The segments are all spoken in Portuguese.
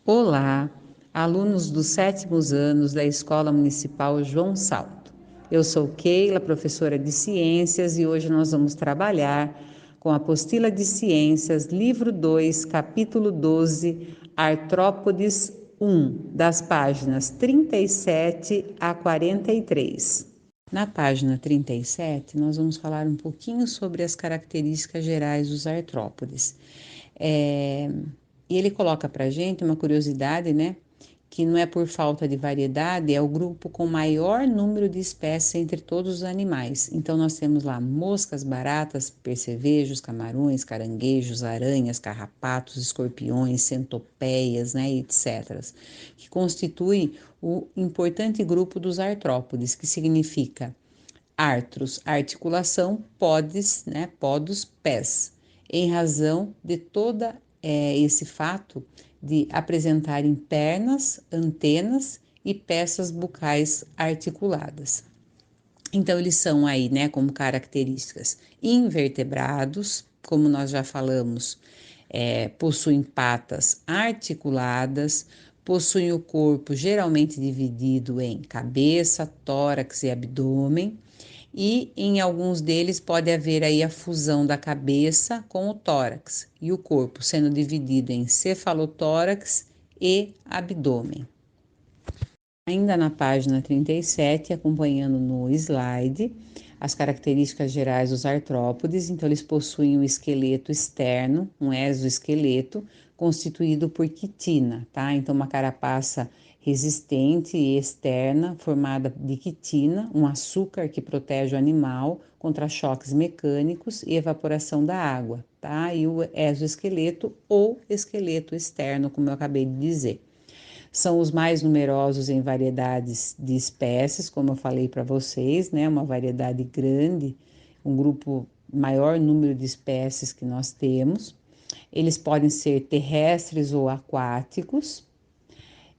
Olá, alunos dos sétimos anos da Escola Municipal João Salto. Eu sou Keila, professora de Ciências, e hoje nós vamos trabalhar com a apostila de Ciências, livro 2, capítulo 12, Artrópodes 1, das páginas 37 a 43. Na página 37, nós vamos falar um pouquinho sobre as características gerais dos artrópodes. E ele coloca para a gente uma curiosidade, né? Que não é por falta de variedade, é o grupo com maior número de espécies entre todos os animais. Então, nós temos lá moscas, baratas, percevejos, camarões, caranguejos, aranhas, carrapatos, escorpiões, centopeias, né, etc., que constitui o importante grupo dos artrópodes, que significa artros, articulação, podes, né, podos, pés, em razão de toda esse fato de apresentarem pernas, antenas e peças bucais articuladas. Então, eles são aí, né, como características, invertebrados, como nós já falamos, possuem patas articuladas, possuem o corpo geralmente dividido em cabeça, tórax e abdômen, e em alguns deles pode haver aí a fusão da cabeça com o tórax e o corpo sendo dividido em cefalotórax e abdômen. Ainda na página 37, acompanhando no slide, as características gerais dos artrópodes. Então, eles possuem um esqueleto externo, um exoesqueleto, constituído por quitina, tá? Então, uma carapaça resistente e externa, formada de quitina, um açúcar que protege o animal contra choques mecânicos e evaporação da água, tá? E o exoesqueleto ou esqueleto externo, como eu acabei de dizer. São os mais numerosos em variedades de espécies, como eu falei para vocês, né? Uma variedade grande, um grupo maior número de espécies que nós temos. Eles podem ser terrestres ou aquáticos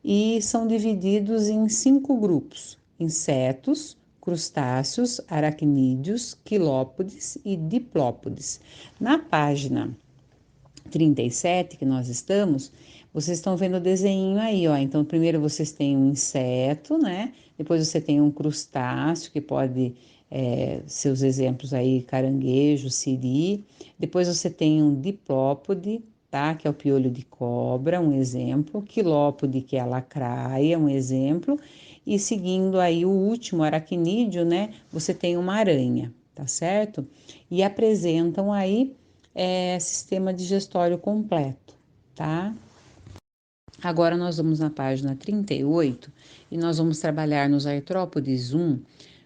e são divididos em 5 grupos: insetos, crustáceos, aracnídeos, quilópodes e diplópodes. Na página 37 que nós estamos, vocês estão vendo o desenho aí, ó. Então, primeiro vocês têm um inseto, né? Depois você tem um crustáceo, que pode ser os exemplos aí, caranguejo, siri. Depois você tem um diplópode, tá? Que é o piolho de cobra, um exemplo. Quilópode, que é a lacraia, um exemplo. E seguindo aí o último aracnídeo, né? Você tem uma aranha, tá certo? E apresentam aí sistema digestório completo, tá? Agora nós vamos na página 38 e nós vamos trabalhar nos artrópodes 1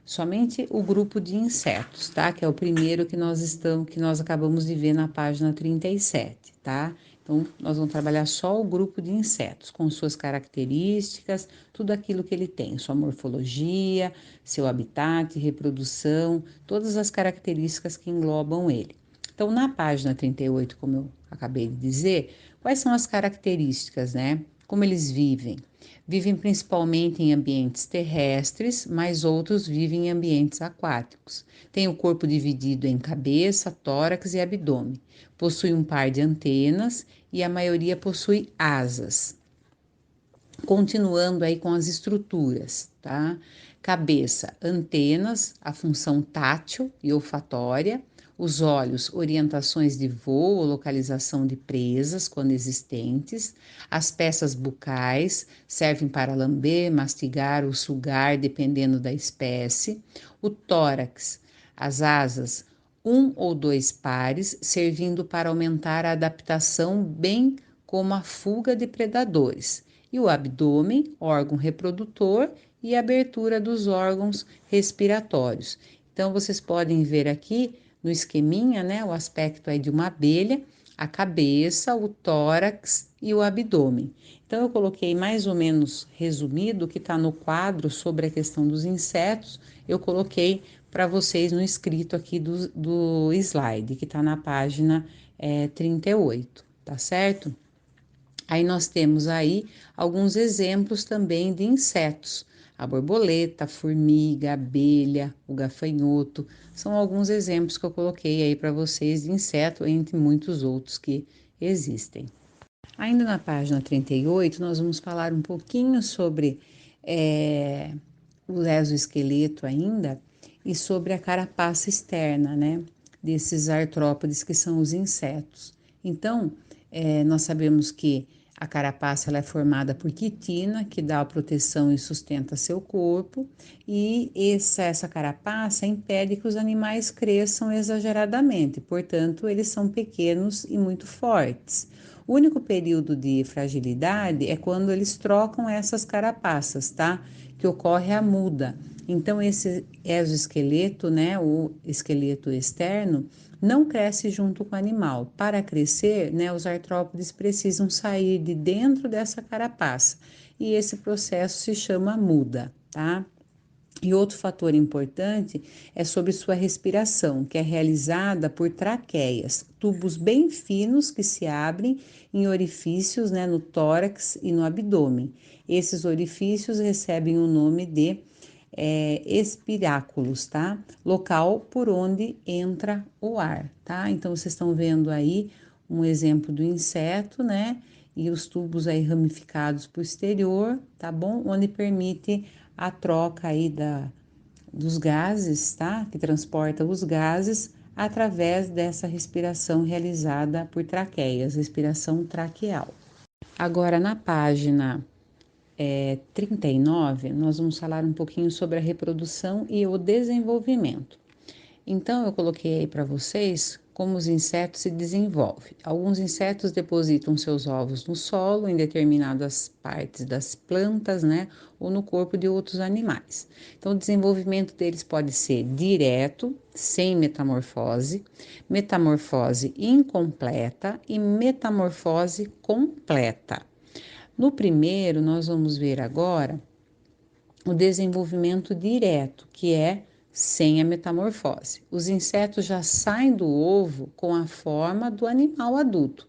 somente o grupo de insetos, tá? Que é o primeiro que nós acabamos de ver na página 37, tá? Então, nós vamos trabalhar só o grupo de insetos, com suas características, tudo aquilo que ele tem, sua morfologia, seu habitat, reprodução, todas as características que englobam ele. Então, na página 38, como eu acabei de dizer, quais são as características, né? Como eles vivem? Vivem principalmente em ambientes terrestres, mas outros vivem em ambientes aquáticos. Tem o corpo dividido em cabeça, tórax e abdômen. Possui um par de antenas e a maioria possui asas. Continuando aí com as estruturas, tá? Cabeça, antenas, a função tátil e olfatória, os olhos, orientações de voo ou localização de presas, quando existentes, as peças bucais servem para lamber, mastigar ou sugar, dependendo da espécie, o tórax, as asas, um ou dois pares, servindo para aumentar a adaptação, bem como a fuga de predadores, e o abdômen, órgão reprodutor, e a abertura dos órgãos respiratórios. Então, vocês podem ver aqui no esqueminha, né, o aspecto aí de uma abelha, a cabeça, o tórax e o abdômen. Então, eu coloquei mais ou menos resumido o que está no quadro sobre a questão dos insetos, eu coloquei para vocês no escrito aqui do slide, que está na página 38, tá certo? Aí nós temos aí alguns exemplos também de insetos. A borboleta, a formiga, a abelha, o gafanhoto, são alguns exemplos que eu coloquei aí para vocês de inseto, entre muitos outros que existem. Ainda na página 38, nós vamos falar um pouquinho sobre o exoesqueleto ainda e sobre a carapaça externa, né, desses artrópodes que são os insetos. Então, nós sabemos que a carapaça ela é formada por quitina, que dá a proteção e sustenta seu corpo, e essa carapaça impede que os animais cresçam exageradamente, portanto, eles são pequenos e muito fortes. O único período de fragilidade é quando eles trocam essas carapaças, tá? Que ocorre a muda. Então, esse exoesqueleto, né, o esqueleto externo, não cresce junto com o animal. Para crescer, né, os artrópodes precisam sair de dentro dessa carapaça. E esse processo se chama muda, tá? E outro fator importante é sobre sua respiração, que é realizada por traqueias, tubos bem finos que se abrem em orifícios, né, no tórax e no abdômen. Esses orifícios recebem o nome de espiráculos, tá? Local por onde entra o ar, tá? Então, vocês estão vendo aí um exemplo do inseto, né? E os tubos aí ramificados para o exterior, tá bom? Onde permite a troca aí dos gases, tá? Que transporta os gases através dessa respiração realizada por traqueias, respiração traqueal. Agora, na página 39, nós vamos falar um pouquinho sobre a reprodução e o desenvolvimento. Então, eu coloquei aí para vocês como os insetos se desenvolvem. Alguns insetos depositam seus ovos no solo, em determinadas partes das plantas, né, ou no corpo de outros animais. Então, o desenvolvimento deles pode ser direto, sem metamorfose, metamorfose incompleta e metamorfose completa. No primeiro, nós vamos ver agora o desenvolvimento direto, que é sem a metamorfose. Os insetos já saem do ovo com a forma do animal adulto,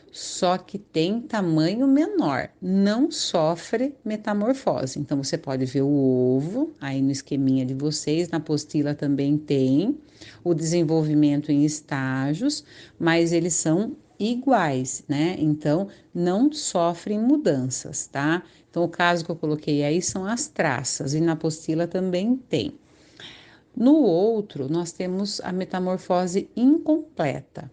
só que tem tamanho menor, não sofre metamorfose. Então você pode ver o ovo aí no esqueminha de vocês, na apostila também tem o desenvolvimento em estágios, mas eles são iguais, né? Então não sofrem mudanças, tá? Então o caso que eu coloquei aí são as traças e na apostila também tem. No outro, nós temos a metamorfose incompleta.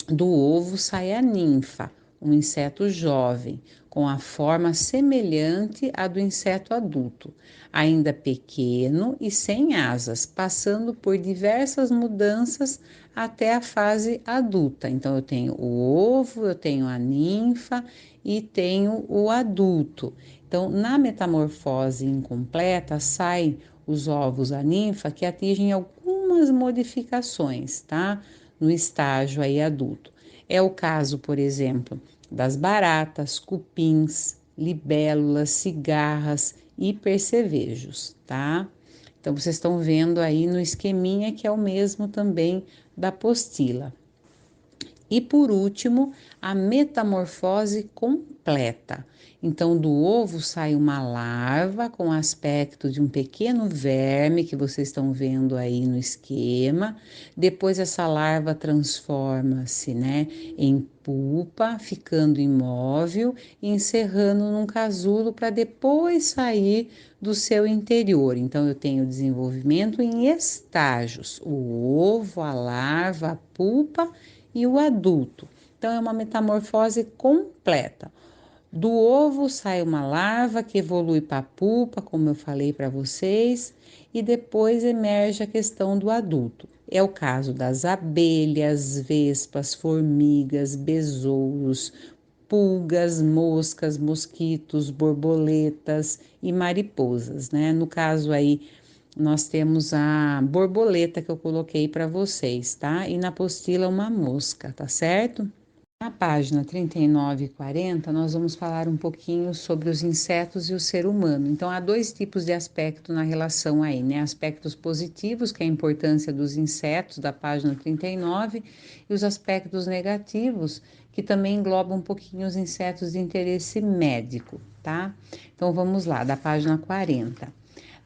Do ovo sai a ninfa, um inseto jovem, com a forma semelhante à do inseto adulto, ainda pequeno e sem asas, passando por diversas mudanças até a fase adulta. Então, eu tenho o ovo, eu tenho a ninfa e tenho o adulto. Então, na metamorfose incompleta, saem os ovos da ninfa que atingem algumas modificações, tá? No estágio aí adulto. É o caso, por exemplo, das baratas, cupins, libélulas, cigarras e percevejos, tá? Então, vocês estão vendo aí no esqueminha que é o mesmo também da apostila. E por último, a metamorfose completa. Então, do ovo sai uma larva com aspecto de um pequeno verme que vocês estão vendo aí no esquema. Depois, essa larva transforma-se, né, em pupa, ficando imóvel e encerrando num casulo para depois sair do seu interior. Então, eu tenho desenvolvimento em estágios: o ovo, a larva, a pupa e o adulto. Então, é uma metamorfose completa. Do ovo sai uma larva que evolui para a pupa, como eu falei para vocês, e depois emerge a questão do adulto. É o caso das abelhas, vespas, formigas, besouros, pulgas, moscas, mosquitos, borboletas e mariposas, né? No caso aí, nós temos a borboleta que eu coloquei para vocês, tá? E na apostila uma mosca, tá certo? Na página 39 e 40, nós vamos falar um pouquinho sobre os insetos e o ser humano. Então, há dois tipos de aspecto na relação aí, né? Aspectos positivos, que é a importância dos insetos, da página 39, e os aspectos negativos, que também englobam um pouquinho os insetos de interesse médico, tá? Então, vamos lá, da página 40.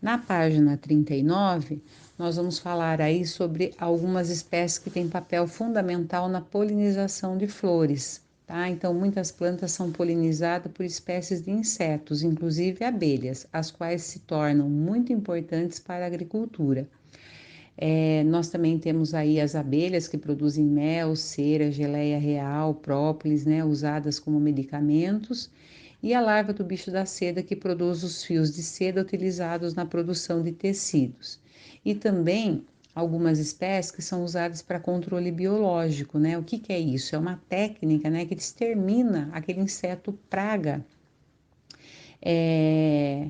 Na página 39, nós vamos falar aí sobre algumas espécies que têm papel fundamental na polinização de flores, tá? Então, muitas plantas são polinizadas por espécies de insetos, inclusive abelhas, as quais se tornam muito importantes para a agricultura. Nós também temos aí as abelhas que produzem mel, cera, geleia real, própolis, né, usadas como medicamentos, e a larva do bicho da seda que produz os fios de seda utilizados na produção de tecidos. E também algumas espécies que são usadas para controle biológico, né? O que que é isso? É uma técnica, né, que extermina aquele inseto praga, é,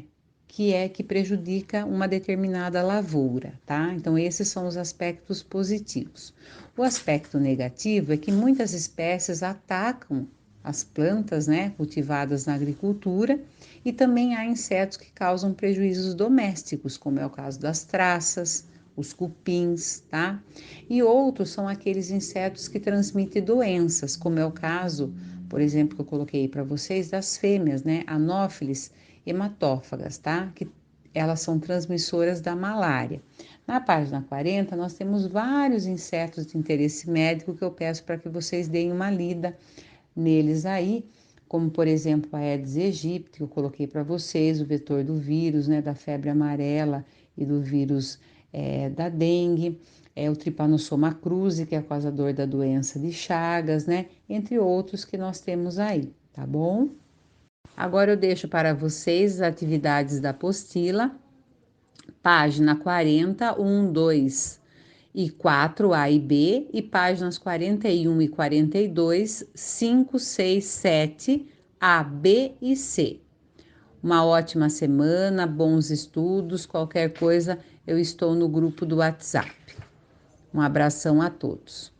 que prejudica uma determinada lavoura, tá? Então, esses são os aspectos positivos. O aspecto negativo é que muitas espécies atacam as plantas, né, cultivadas na agricultura, e também há insetos que causam prejuízos domésticos, como é o caso das traças, os cupins, tá? E outros são aqueles insetos que transmitem doenças, como é o caso, por exemplo, que eu coloquei para vocês, das fêmeas, né? Anófilis hematófagas, tá? Que elas são transmissoras da malária. Na página 40, nós temos vários insetos de interesse médico que eu peço para que vocês deem uma lida neles aí, como por exemplo a Aedes aegypti, que eu coloquei para vocês, o vetor do vírus, né, da febre amarela e do vírus da dengue, o Trypanosoma cruzi, que é causador da doença de Chagas, né, entre outros que nós temos aí, tá bom? Agora eu deixo para vocês as atividades da apostila, página 40, 1, 2 e 4, A e B, e páginas 41 e 42, 5, 6, 7, A, B e C. Uma ótima semana, bons estudos, qualquer coisa eu estou no grupo do WhatsApp. Um abração a todos.